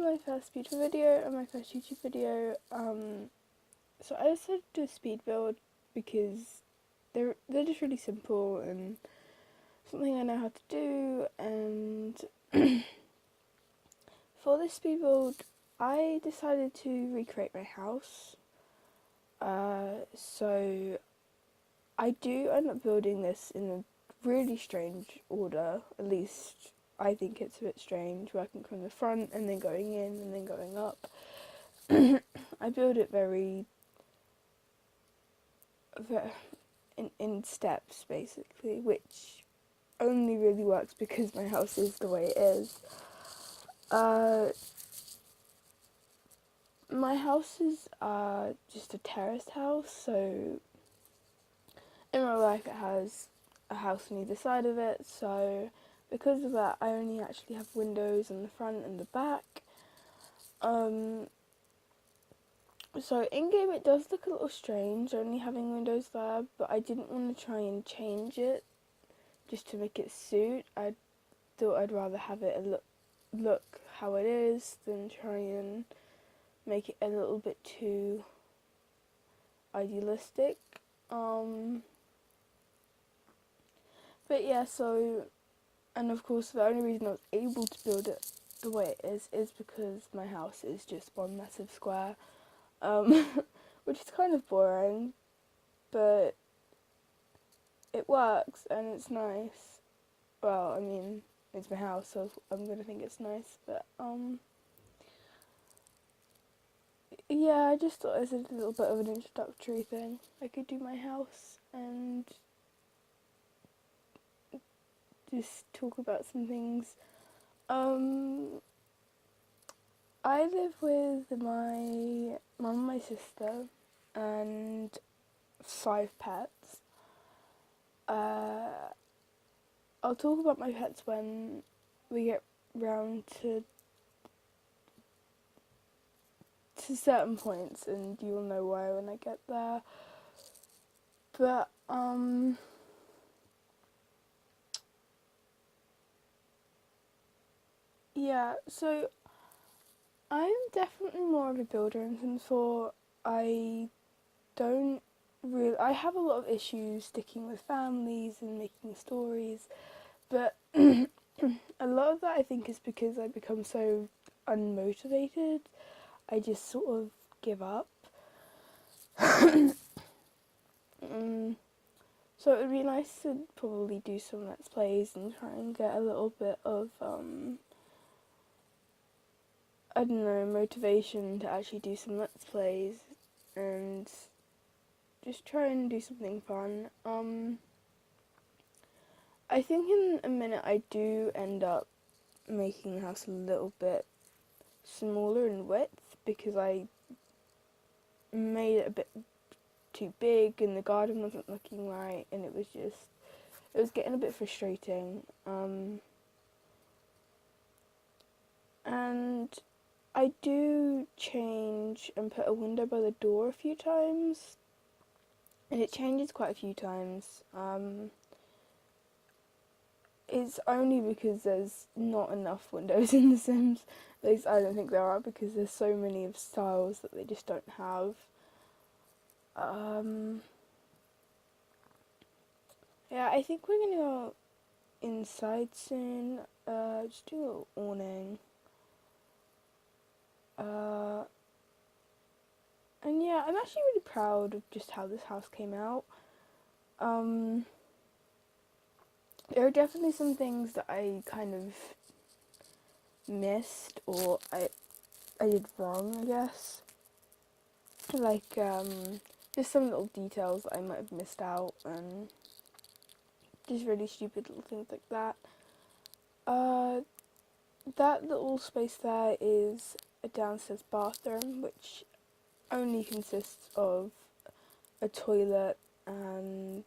my first beautiful video and my first YouTube video. So I decided to do a speed build because they're just really simple and something I know how to do. And for this speed build, I decided to recreate my house. So I do end up building this in a really strange order. At least I think it's a bit strange, working from the front and then going in and then going up. I build it very in steps, basically, which only really works because my house is the way it is. My house is just a terraced house, so in real life it has a house on either side of it, so because of that I only actually have windows in the front and the back. So in-game it does look a little strange only having windows there, but I didn't want to try and change it just to make it suit. I thought I'd rather have it look how it is than try and make it a little bit too idealistic. But yeah, so, and of course the only reason I was able to build it the way it is because my house is just one massive square, which is kind of boring, but it works and it's nice. Well, I mean, it's my house, so I'm gonna think it's nice, but yeah, I just thought as a little bit of an introductory thing, I could do my house and just talk about some things. I live with my mum and my sister and 5 pets. I'll talk about my pets when we get round to certain points, and you'll know why when I get there. But yeah, so I'm definitely more of a builder in Sims 4. I have a lot of issues sticking with families and making stories, but a lot of that I think is because I become so unmotivated. I just sort of give up. So it would be nice to probably do some Let's Plays and try and get a little bit of, I don't know, motivation to actually do some Let's Plays and just try and do something fun. I think in a minute I do end up making the house a little bit smaller in width because I made it a bit too big and the garden wasn't looking right, and it was getting a bit frustrating. And I do change and put a window by the door a few times, and it changes quite a few times. It's only because there's not enough windows in The Sims. At least I don't think there are, because there's so many of styles that they just don't have. Yeah, I think we're gonna go inside soon. Just do a little awning. And yeah, I'm actually really proud of just how this house came out. There are definitely some things that I kind of missed or I did wrong, I guess. Like, just some little details that I might have missed out and just really stupid little things like that. That little space there is a downstairs bathroom, which only consists of a toilet and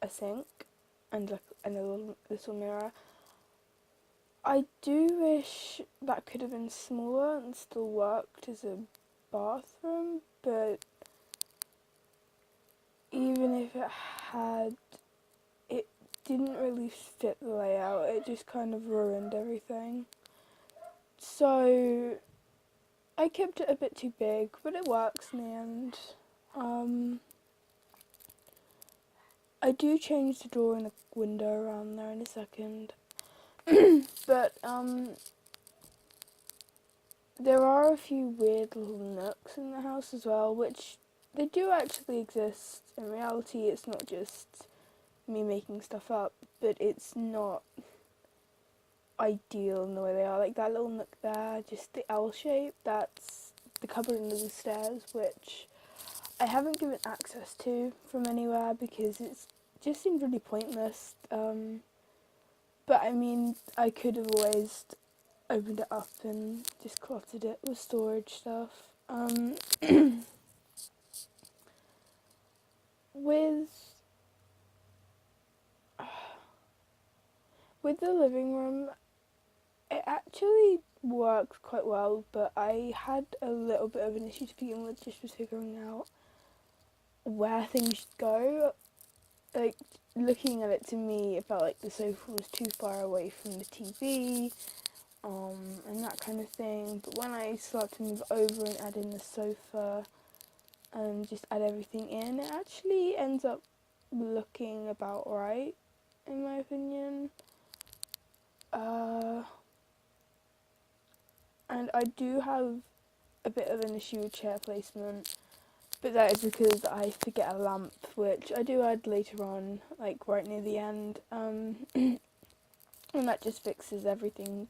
a sink and a little mirror. I do wish that could have been smaller and still worked as a bathroom, but even if it had, it didn't really fit the layout. It just kind of ruined everything. So I kept it a bit too big, but it works in the end. I do change the door and the window around there in a second. But there are a few weird little nooks in the house as well, which they do actually exist. In reality, it's not just me making stuff up, but it's not ideal in the way they are. Like that little nook there, just the L shape, that's the cupboard under the stairs, which I haven't given access to from anywhere because it's just seemed really pointless. But I mean, I could have always opened it up and just cluttered it with storage stuff. With with the living room, it actually works quite well, but I had a little bit of an issue to begin with, just with figuring out where things should go. Like, looking at it, to me, it felt like the sofa was too far away from the TV, and that kind of thing. But when I start to move over and add in the sofa and just add everything in, it actually ends up looking about right, in my opinion. And I do have a bit of an issue with chair placement, but that is because I forget a lamp, which I do add later on, like right near the end, and that just fixes everything,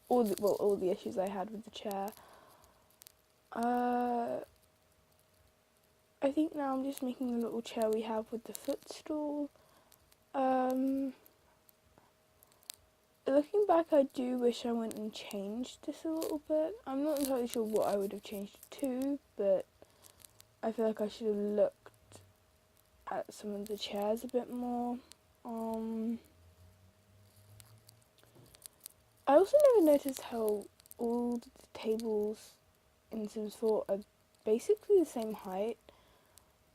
all the issues I had with the chair. I think now I'm just making the little chair we have with the footstool. Looking back, I do wish I went and changed this a little bit. I'm not entirely sure what I would have changed it to, but I feel like I should have looked at some of the chairs a bit more. I also never noticed how all the tables in Sims 4 are basically the same height.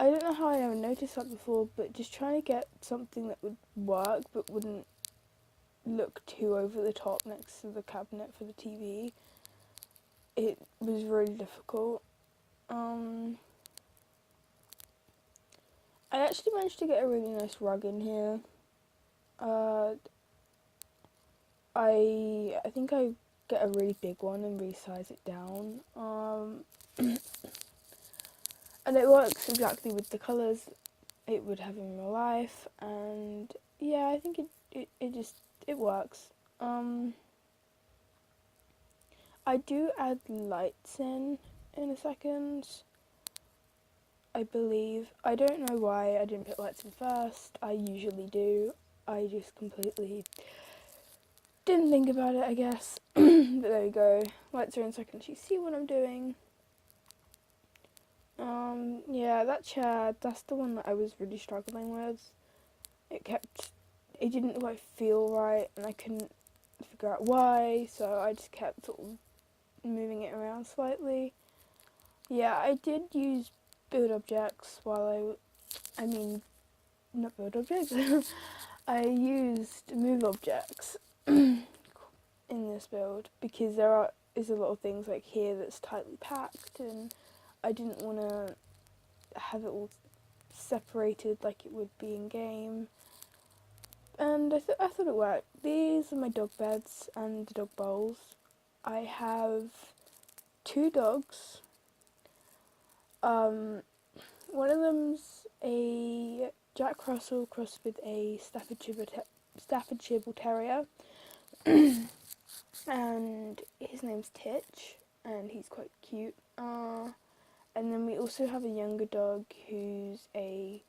I don't know how I never noticed that before, but just trying to get something that would work but wouldn't look too over the top next to the cabinet for the TV, it was really difficult. I actually managed to get a really nice rug in here. I think I get a really big one and resize it down. And it works exactly with the colours it would have in real life, and yeah, I think it works. I do add lights in a second, I believe. I don't know why I didn't put lights in first. I usually do. I just completely didn't think about it, I guess. But there we go. Lights are in second. You see what I'm doing? Yeah, that chair, that's the one that I was really struggling with. It didn't quite feel right, and I couldn't figure out why, so I just kept sort of moving it around slightly. Yeah, I did use build objects not build objects, I used move objects in this build, because is a lot of things like here that's tightly packed, and I didn't want to have it all separated like it would be in game. And I thought it worked. These are my dog beds and the dog bowls. I have 2 dogs. One of them's a Jack Russell crossed with a Staffordshire Bull Terrier, and his name's Titch, and he's quite cute. And then we also have a younger dog who's a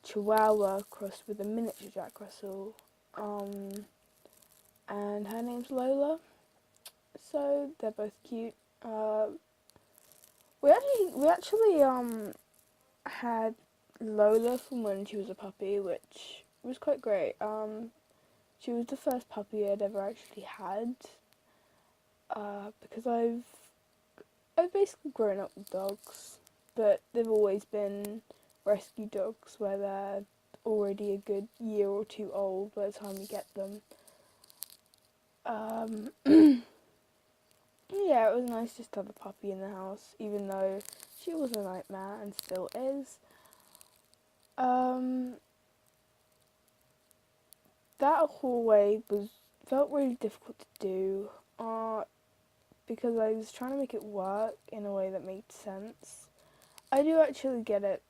Chihuahua crossed with a miniature Jack Russell, and her name's Lola. So they're both cute. We actually had Lola from when she was a puppy, which was quite great. She was the first puppy I'd ever actually had, because I've basically grown up with dogs, but they've always been rescue dogs where they're already a good year or 2 old by the time you get them. yeah, it was nice just to have a puppy in the house, even though she was a nightmare and still is. Um, that hallway felt really difficult to do, because I was trying to make it work in a way that made sense. I do actually get it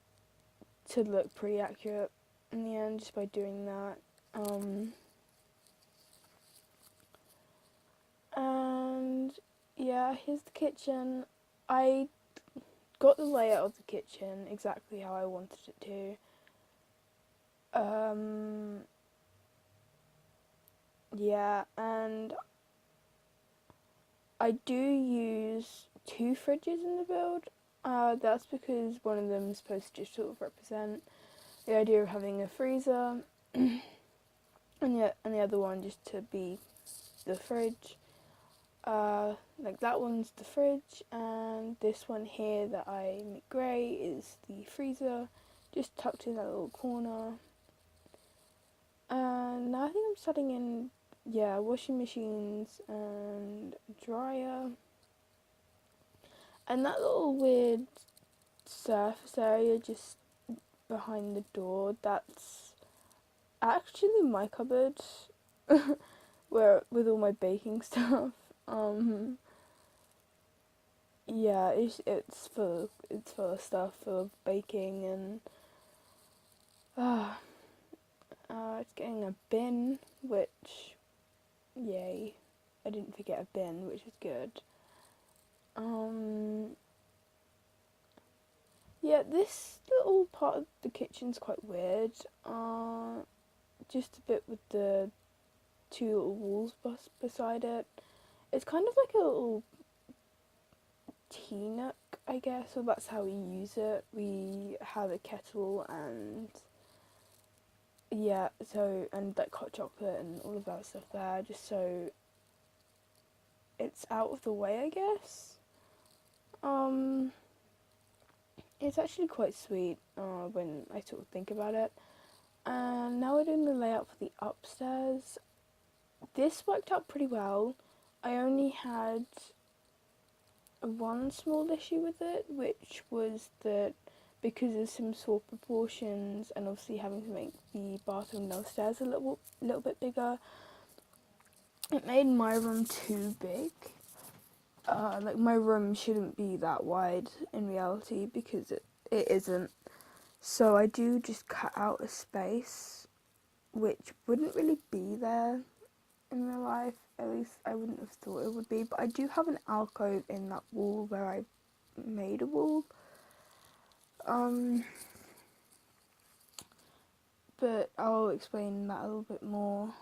to look pretty accurate in the end just by doing that. And yeah, here's the kitchen. I got the layout of the kitchen exactly how I wanted it to. Yeah, and I do use 2 fridges in the build. That's because one of them is supposed to just sort of represent the idea of having a freezer, and the other one just to be the fridge. Like that one's the fridge, and this one here that I make grey is the freezer, just tucked in that little corner. And now I think I'm starting in, yeah, washing machines and dryer. And that little weird surface area just behind the door, that's actually my cupboard, where with all my baking stuff. Um, yeah, it's full of stuff, full of baking, and uh, it's getting a bin, which, yay, I didn't forget a bin, which is good. Um, yeah, this little part of the kitchen's quite weird. Just a bit with the 2 little walls beside it. It's kind of like a little tea nook, I guess, or that's how we use it. We have a kettle and yeah, so and like hot chocolate and all of that stuff there, just so it's out of the way, I guess. Um, it's actually quite sweet when I sort of think about it. And now we're doing the layout for the upstairs. This worked out pretty well. I only had one small issue with it, which was that because of some small proportions and obviously having to make the bathroom downstairs a little bit bigger, it made my room too big. Like my room shouldn't be that wide in reality because it isn't. So I do just cut out a space which wouldn't really be there in real life. At least I wouldn't have thought it would be. But I do have an alcove in that wall where I made a wall. But I'll explain that a little bit more.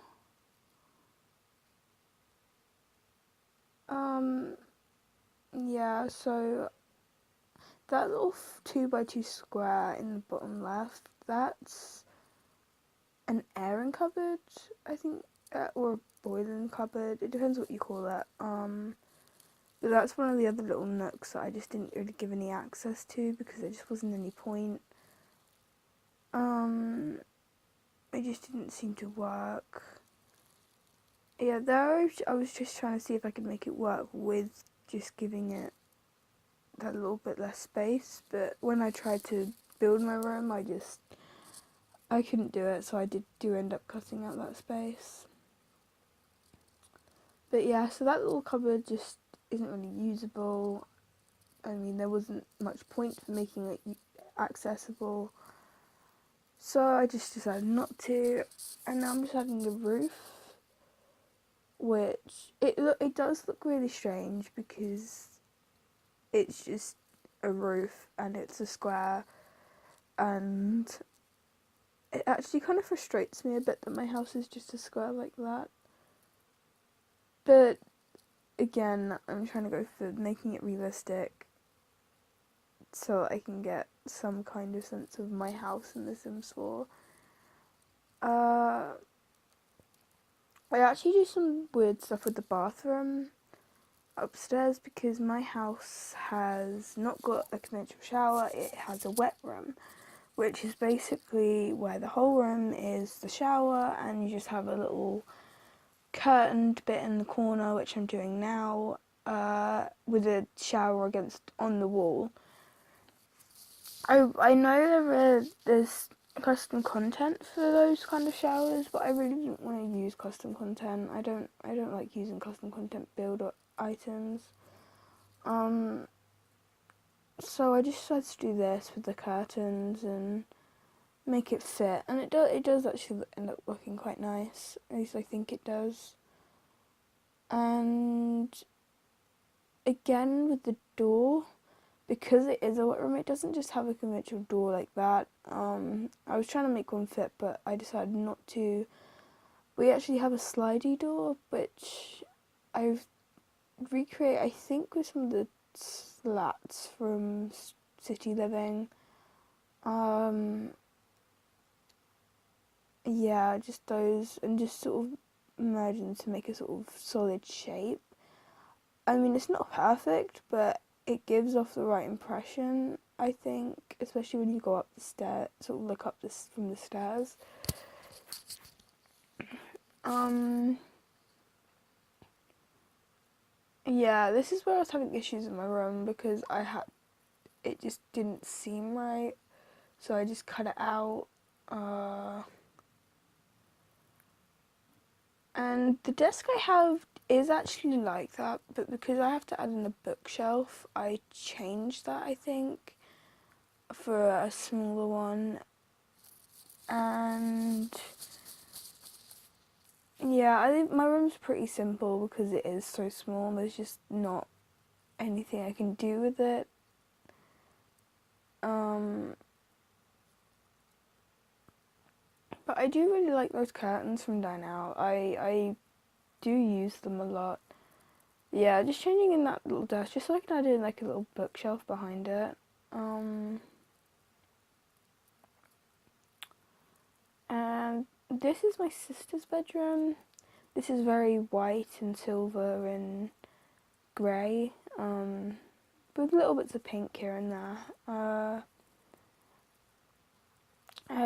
Yeah, so that little 2x2 square in the bottom left, that's an airing cupboard, I think, or a boiling cupboard. It depends what you call it. But that's one of the other little nooks that I just didn't really give any access to because there just wasn't any point. It just didn't seem to work. Yeah, there I was just trying to see if I could make it work with just giving it that little bit less space. But when I tried to build my room, I couldn't do it, so I do end up cutting out that space. But yeah, so that little cupboard just isn't really usable. I mean, there wasn't much point for making it accessible. So I just decided not to, and now I'm just adding the roof, which it does look really strange because it's just a roof and it's a square, and it actually kind of frustrates me a bit that my house is just a square like that. But again, I'm trying to go for making it realistic so I can get some kind of sense of my house in The Sims 4. I actually do some weird stuff with the bathroom upstairs because my house has not got a conventional shower, it has a wet room, which is basically where the whole room is the shower and you just have a little curtained bit in the corner, which I'm doing now, with a shower against on the wall. I know there's custom content for those kind of showers, but I really didn't want to use custom content. I don't like using custom content build items. So I just decided to do this with the curtains and make it fit, and it does actually end up looking quite nice. At least I think it does. And again with the door, because it is a wet room, it doesn't just have a conventional door like that. I was trying to make one fit, but I decided not to. We actually have a slidey door, which I've recreated, I think, with some of the slats from City Living. Yeah, just those, and just sort of merge them to make a sort of solid shape. I mean, it's not perfect, but it gives off the right impression, I think, especially when you go up the stair, sort of look up this from the stairs. Yeah, this is where I was having issues in my room because it just didn't seem right, so I just cut it out. And the desk I have is actually like that, but because I have to add in a bookshelf, I changed that, I think, for a smaller one. And yeah, I think my room's pretty simple because it is so small. There's just not anything I can do with it. But I do really like those curtains from Dine Out. I do use them a lot. Yeah, just changing in that little desk, just so I can add in like a little bookshelf behind it. And this is my sister's bedroom. This is very white and silver and grey, with little bits of pink here and there.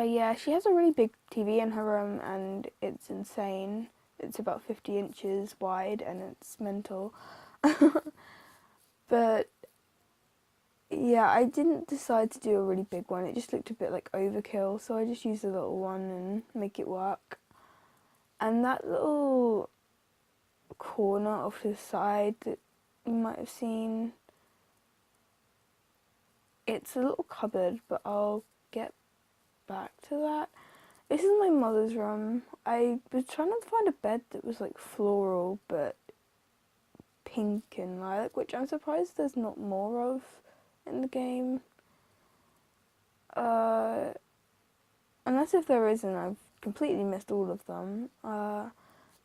Yeah, she has a really big TV in her room, and it's insane. It's about 50 inches wide, and it's mental. But yeah, I didn't decide to do a really big one. It just looked a bit like overkill, so I just used a little one and make it work. And that little corner off to the side that you might have seen, it's a little cupboard, but I'll get back to that. This is my mother's room. I was trying to find a bed that was like floral but pink and lilac, which I'm surprised there's not more of in the game. Unless if there isn't, I've completely missed all of them. Then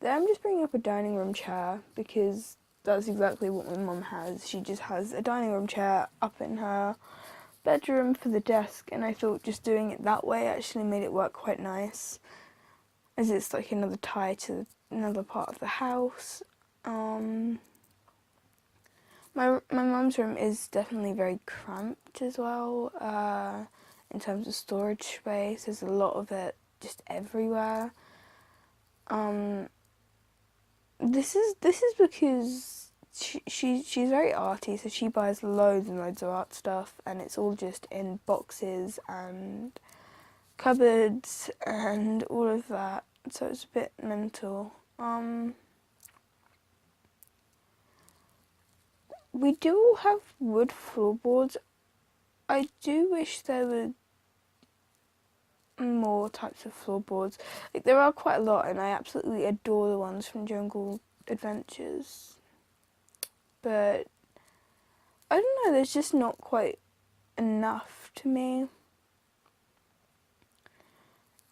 I'm just bringing up a dining room chair because that's exactly what my mum has. She just has a dining room chair up in her bedroom for the desk, and I thought just doing it that way actually made it work quite nice, as it's like another tie to another part of the house. My mum's room is definitely very cramped as well, in terms of storage space. There's a lot of it just everywhere. This is because she's very arty, so she buys loads and loads of art stuff, and it's all just in boxes and cupboards and all of that. So it's a bit mental. We do have wood floorboards. I do wish there were more types of floorboards. Like, there are quite a lot, and I absolutely adore the ones from Jungle Adventures. But I don't know, there's just not quite enough to me.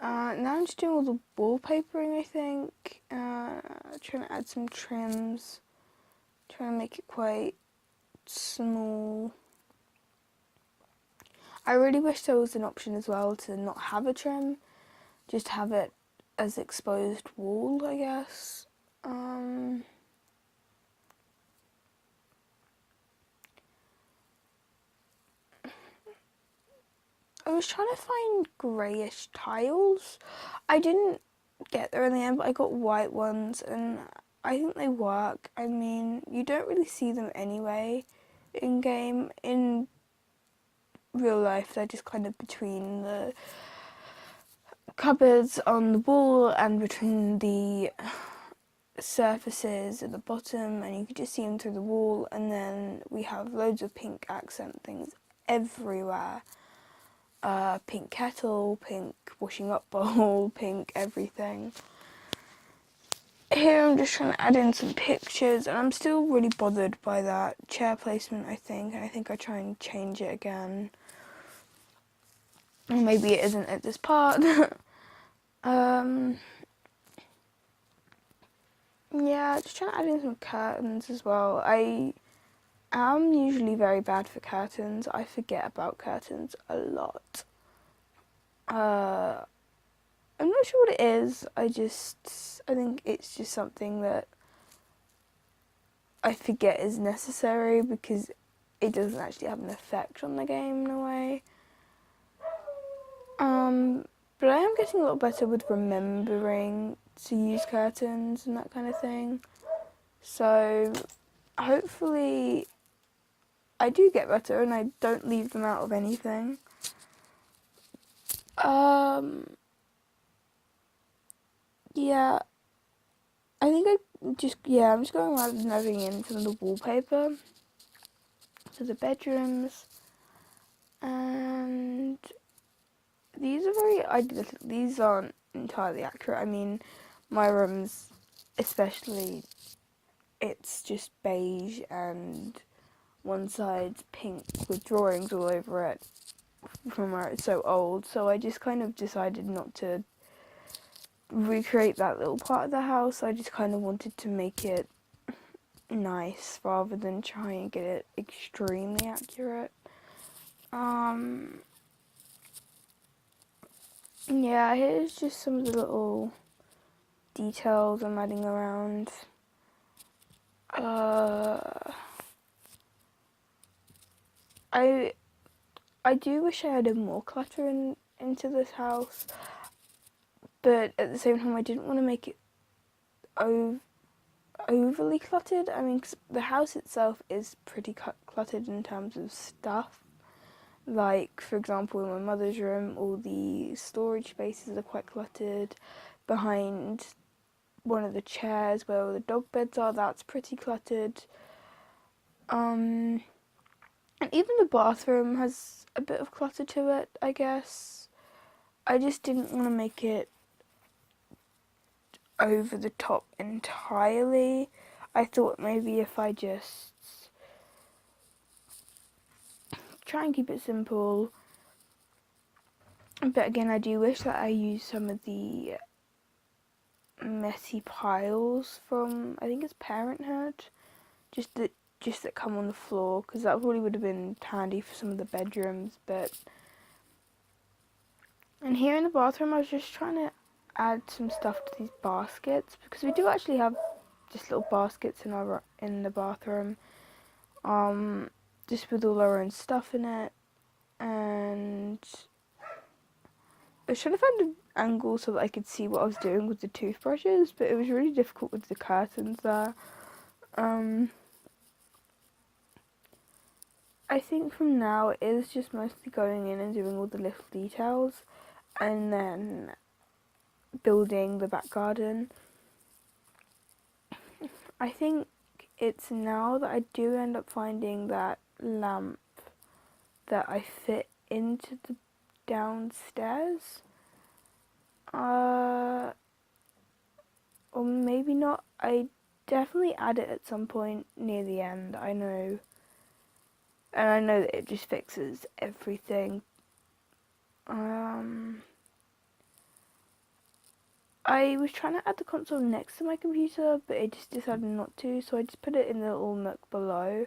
Now I'm just doing all the wallpapering, I think. Trying to add some trims. Trying to make it quite small. I really wish there was an option as well to not have a trim, just have it as exposed wall, I guess. I was trying to find greyish tiles. I didn't get there in the end, but I got white ones, and I think they work. I mean, you don't really see them anyway in game. In real life, they're just kind of between the cupboards on the wall and between the surfaces at the bottom, and you can just see them through the wall. And then we have loads of pink accent things everywhere. Pink kettle, pink washing up bowl, pink everything. Here I'm just trying to add in some pictures, and I'm still really bothered by that chair placement, I think, and I think I try and change it again. Or maybe it isn't at this part. Yeah, just trying to add in some curtains as well. I am usually very bad for curtains. I forget about curtains a lot. I'm not sure what it is. I think it's just something that I forget is necessary because it doesn't actually have an effect on the game in a way. But I am getting a lot better with remembering to use curtains and that kind of thing. So hopefully I do get better and I don't leave them out of anything. Yeah, I think I'm just going around and adding in some of the wallpaper to the bedrooms, and these are very idealistic. These aren't entirely accurate. I mean, my room's especially, it's just beige and one side's pink with drawings all over it from where it's so old. So I just kind of decided not to recreate that little part of the house. I just kind of wanted to make it nice rather than try and get it extremely accurate. Yeah, here's just some of the little details I'm adding around. I do wish I added more clutter into this house, but at the same time I didn't want to make it overly cluttered. I mean, 'cause the house itself is pretty cluttered in terms of stuff. Like, for example, in my mother's room, all the storage spaces are quite cluttered. Behind one of the chairs where all the dog beds are, that's pretty cluttered. And even the bathroom has a bit of clutter to it, I guess. I just didn't want to make it over the top entirely. I thought maybe if I just try and keep it simple. But again, I do wish that I used some of the messy piles from, I think it's Parenthood, just that come on the floor, because that probably would have been handy for some of the bedrooms. And here in the bathroom, I was just trying to add some stuff to these baskets, because we do actually have just little baskets in the bathroom, just with all our own stuff in it. And I should have found an angle so that I could see what I was doing with the toothbrushes, but it was really difficult with the curtains there. I think from now it is just mostly going in and doing all the little details and then building the back garden. I think it's now that I do end up finding that lamp that I fit into the downstairs. Or maybe not. I definitely add it at some point near the end, I know. And I know that it just fixes everything. I was trying to add the console next to my computer, but it just decided not to, so I just put it in the little nook below.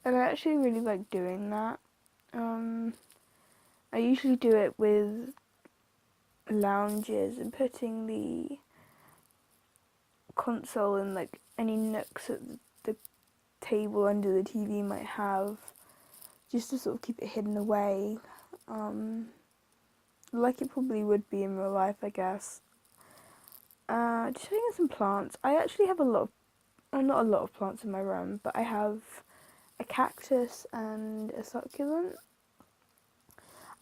And I actually really like doing that. I usually do it with lounges and putting the console in like any nooks that the table under the TV might have, just to sort of keep it hidden away, like it probably would be in real life, I guess. Just putting in some plants. I actually have a lot of well, not a lot of plants in my room, but I have a cactus and a succulent.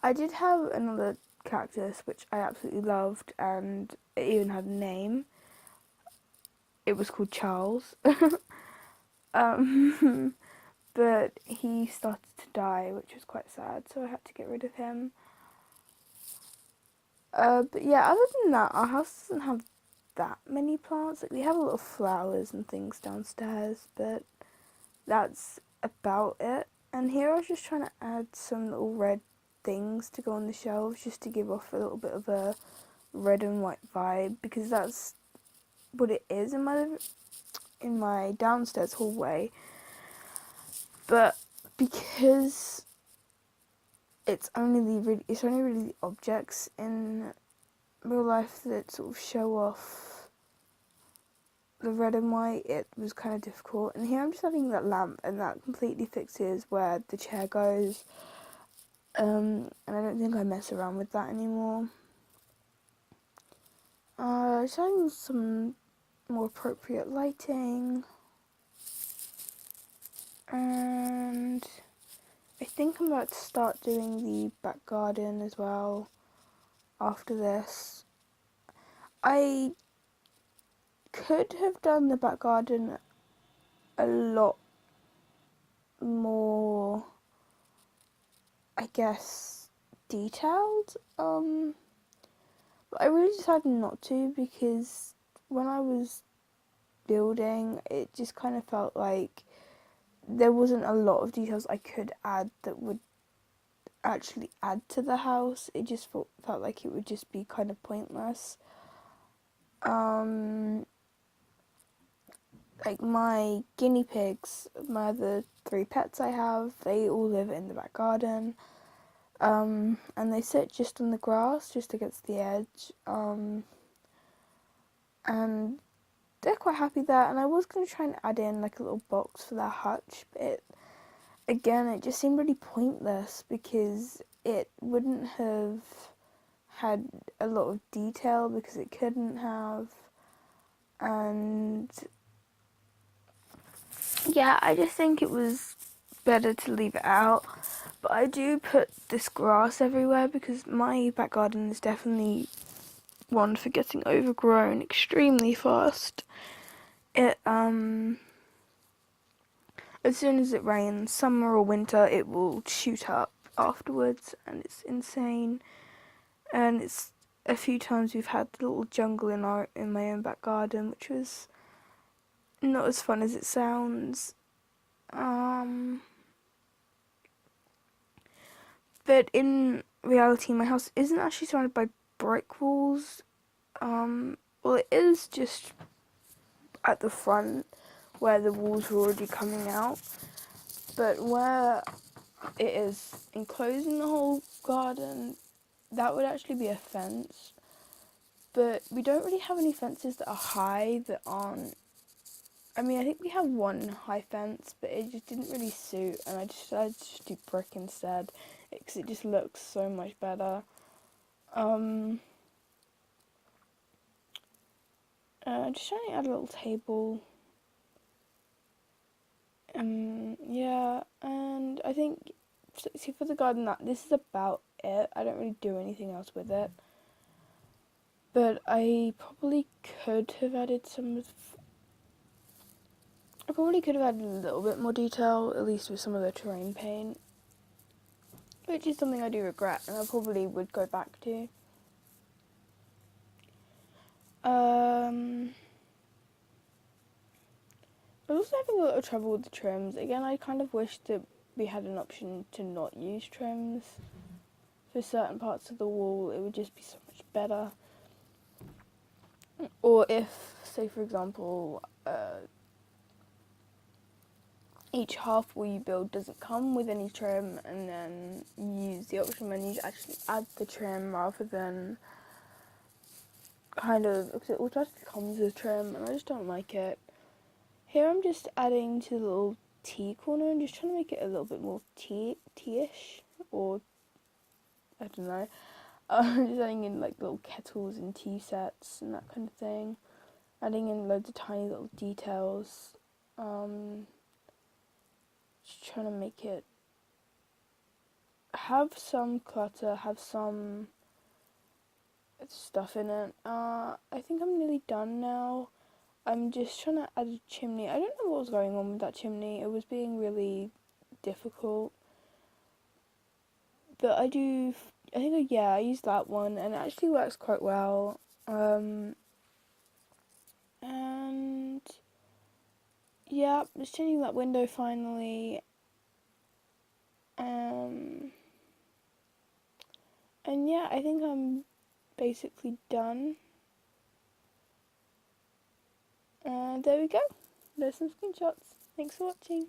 I did have another cactus which I absolutely loved, and it even had a name. It was called Charles. um, but he started to die, which was quite sad, so I had to get rid of him. But yeah, other than that, our house doesn't have that many plants. Like, we have a lot of flowers and things downstairs, but that's about it. And here I was just trying to add some little red things to go on the shelves, just to give off a little bit of a red and white vibe, because that's what it is in my downstairs hallway. But because it's only really the objects in real life that sort of show off the red and white, it was kind of difficult. And here I'm just having that lamp, and that completely fixes where the chair goes. And I don't think I mess around with that anymore. Just having some more appropriate lighting. And I think I'm about to start doing the back garden as well after this. I could have done the back garden a lot more, I guess, detailed. But I really decided not to, because when I was building, it just kind of felt like there wasn't a lot of details I could add that would actually add to the house. It just felt like it would just be kind of pointless. Like my guinea pigs, my other 3 pets I have, they all live in the back garden. And they sit just on the grass, just against the edge. And they're quite happy there. And I was going to try and add in like a little box for their hutch, but it just seemed really pointless, because it wouldn't have had a lot of detail, because it couldn't have. And yeah, I just think it was better to leave it out. But I do put this grass everywhere, because my back garden is definitely one for getting overgrown extremely fast. It as soon as it rains, summer or winter, it will shoot up afterwards, and it's insane. And it's a few times we've had a little jungle in my own back garden, which was not as fun as it sounds. But in reality, my house isn't actually surrounded by brick walls. Well, it is just at the front where the walls are already coming out, but where it is enclosing the whole garden, that would actually be a fence. But we don't really have any fences that are high that aren't. I mean, I think we have one high fence, but it just didn't really suit, and I decided to just do brick instead, because it just looks so much better. Just trying to add a little table. Yeah, and I think, see, for the garden, this is about it. I don't really do anything else with it. But I probably could have added I probably could have added a little bit more detail, at least with some of the terrain paint, which is something I do regret, and I probably would go back to. I was also having a lot of trouble with the trims. Again, I kind of wish that we had an option to not use trims. For certain parts of the wall, it would just be so much better. Or if, say for example, each half wall you build doesn't come with any trim, and then you use the option menu to actually add the trim rather than because it automatically comes with trim, and I just don't like it. Here I'm just adding to the little tea corner and just trying to make it a little bit more tea-ish, or I don't know. Just adding in like little kettles and tea sets and that kind of thing. Adding in loads of tiny little details. Just trying to make it have some clutter, have some stuff in it. I think I'm nearly done now. I'm just trying to add a chimney. I don't know what was going on with that chimney. It was being really difficult. But I think, yeah, I used that one and it actually works quite well. And yeah, just changing that window finally. And yeah, I think I'm basically done. There we go. There's some screenshots. Thanks for watching.